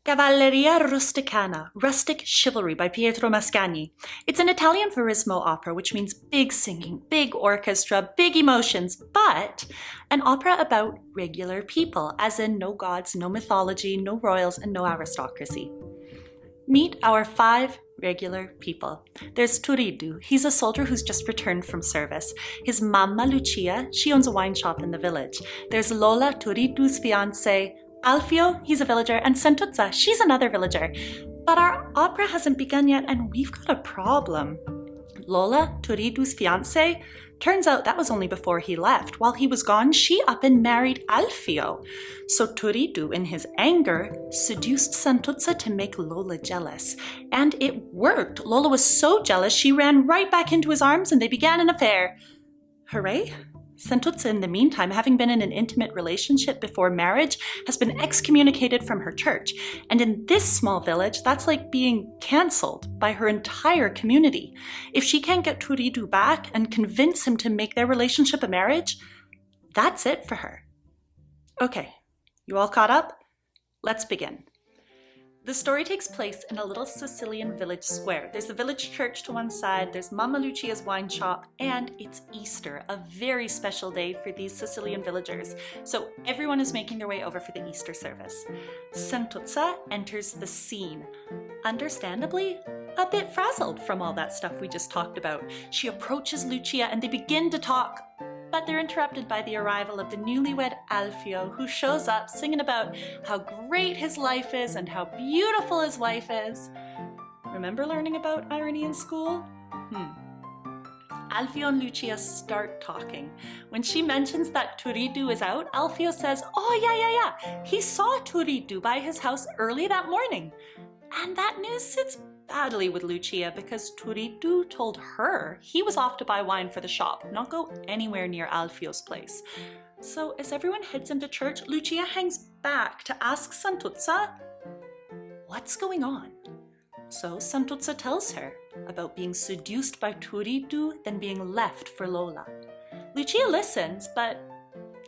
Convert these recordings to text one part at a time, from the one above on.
Cavalleria Rusticana, Rustic Chivalry by Pietro Mascagni. It's an Italian verismo opera, which means big singing, big orchestra, big emotions, but an opera about regular people, as in no gods, no mythology, no royals, and no aristocracy. Meet our 5 regular people. There's Turiddu. He's a soldier who's just returned from service. His mamma, Lucia, she owns a wine shop in the village. There's Lola, Turiddu's fiancé. Alfio, he's a villager, and Santuzza, she's another villager. But our opera hasn't begun yet, and we've got a problem. Lola, Turiddu's fiancé, turns out that was only before he left. While he was gone, she up and married Alfio. So Turiddu, in his anger, seduced Santuzza to make Lola jealous. And it worked. Lola was so jealous, she ran right back into his arms and they began an affair. Hooray! Santuzza, in the meantime, having been in an intimate relationship before marriage, has been excommunicated from her church. And in this small village, that's like being cancelled by her entire community. If she can't get Turiddu back and convince him to make their relationship a marriage, that's it for her. Okay, you all caught up? Let's begin. The story takes place in a little Sicilian village square. There's the village church to one side, there's Mamma Lucia's wine shop, and it's Easter, a very special day for these Sicilian villagers. So everyone is making their way over for the Easter service. Santuzza enters the scene. Understandably, a bit frazzled from all that stuff we just talked about. She approaches Lucia and they begin to talk. But they're interrupted by the arrival of the newlywed Alfio, who shows up singing about how great his life is and how beautiful his wife is. Remember learning about irony in school? Alfio and Lucia start talking. When she mentions that Turiddu is out, Alfio says, "Oh, yeah. He saw Turiddu by his house early that morning." And that news sits badly with Lucia because Turiddu told her he was off to buy wine for the shop, not go anywhere near Alfio's place. So as everyone heads into church, Lucia hangs back to ask Santuzza, what's going on? So Santuzza tells her about being seduced by Turiddu, then being left for Lola. Lucia listens, but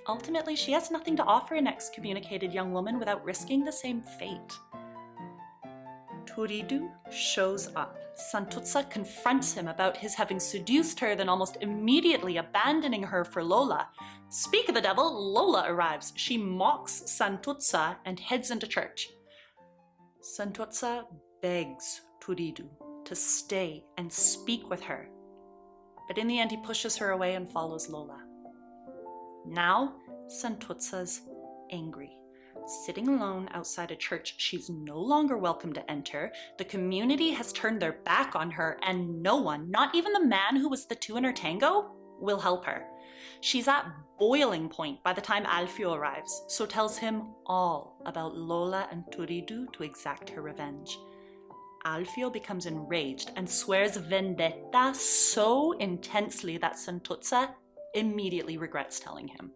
ultimately she has nothing to offer an excommunicated young woman without risking the same fate. Turiddu shows up. Santuzza confronts him about his having seduced her, then almost immediately abandoning her for Lola. Speak of the devil, Lola arrives. She mocks Santuzza and heads into church. Santuzza begs Turiddu to stay and speak with her. But in the end, he pushes her away and follows Lola. Now, Santuzza's angry. Sitting alone outside a church she's no longer welcome to enter, the community has turned their back on her, and no one, not even the man who was the 2 in her tango, will help her. She's at boiling point by the time Alfio arrives, so tells him all about Lola and Turiddu to exact her revenge. Alfio becomes enraged and swears vendetta so intensely that Santuzza immediately regrets telling him.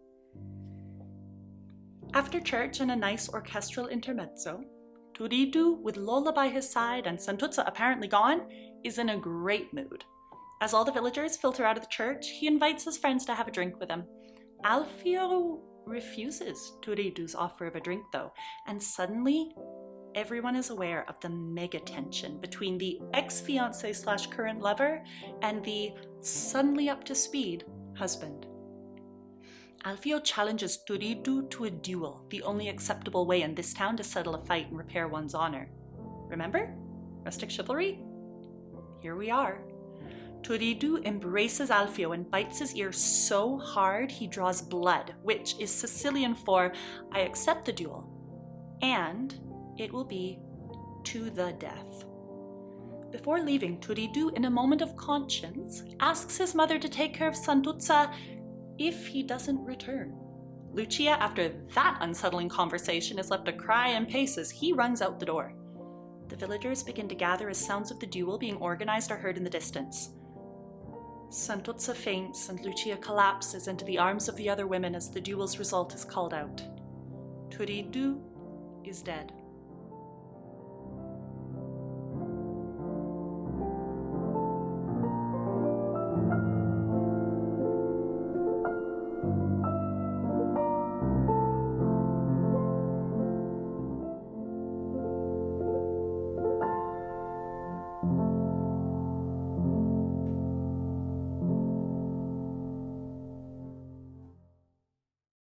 After church and a nice orchestral intermezzo, Turiddu, with Lola by his side and Santuzza apparently gone, is in a great mood. As all the villagers filter out of the church, he invites his friends to have a drink with him. Alfio refuses Turiddu's offer of a drink though, and suddenly everyone is aware of the mega tension between the ex-fiancé / current lover and the suddenly up to speed husband. Alfio challenges Turiddu to a duel, the only acceptable way in this town to settle a fight and repair one's honor. Remember? Rustic chivalry? Here we are. Turiddu embraces Alfio and bites his ear so hard he draws blood, which is Sicilian for, I accept the duel, and it will be to the death. Before leaving, Turiddu, in a moment of conscience, asks his mother to take care of Santuzza if he doesn't return. Lucia, after that unsettling conversation, is left to cry and pace as he runs out the door. The villagers begin to gather as sounds of the duel being organized are heard in the distance. Santuzza faints and Lucia collapses into the arms of the other women as the duel's result is called out. Turiddu is dead.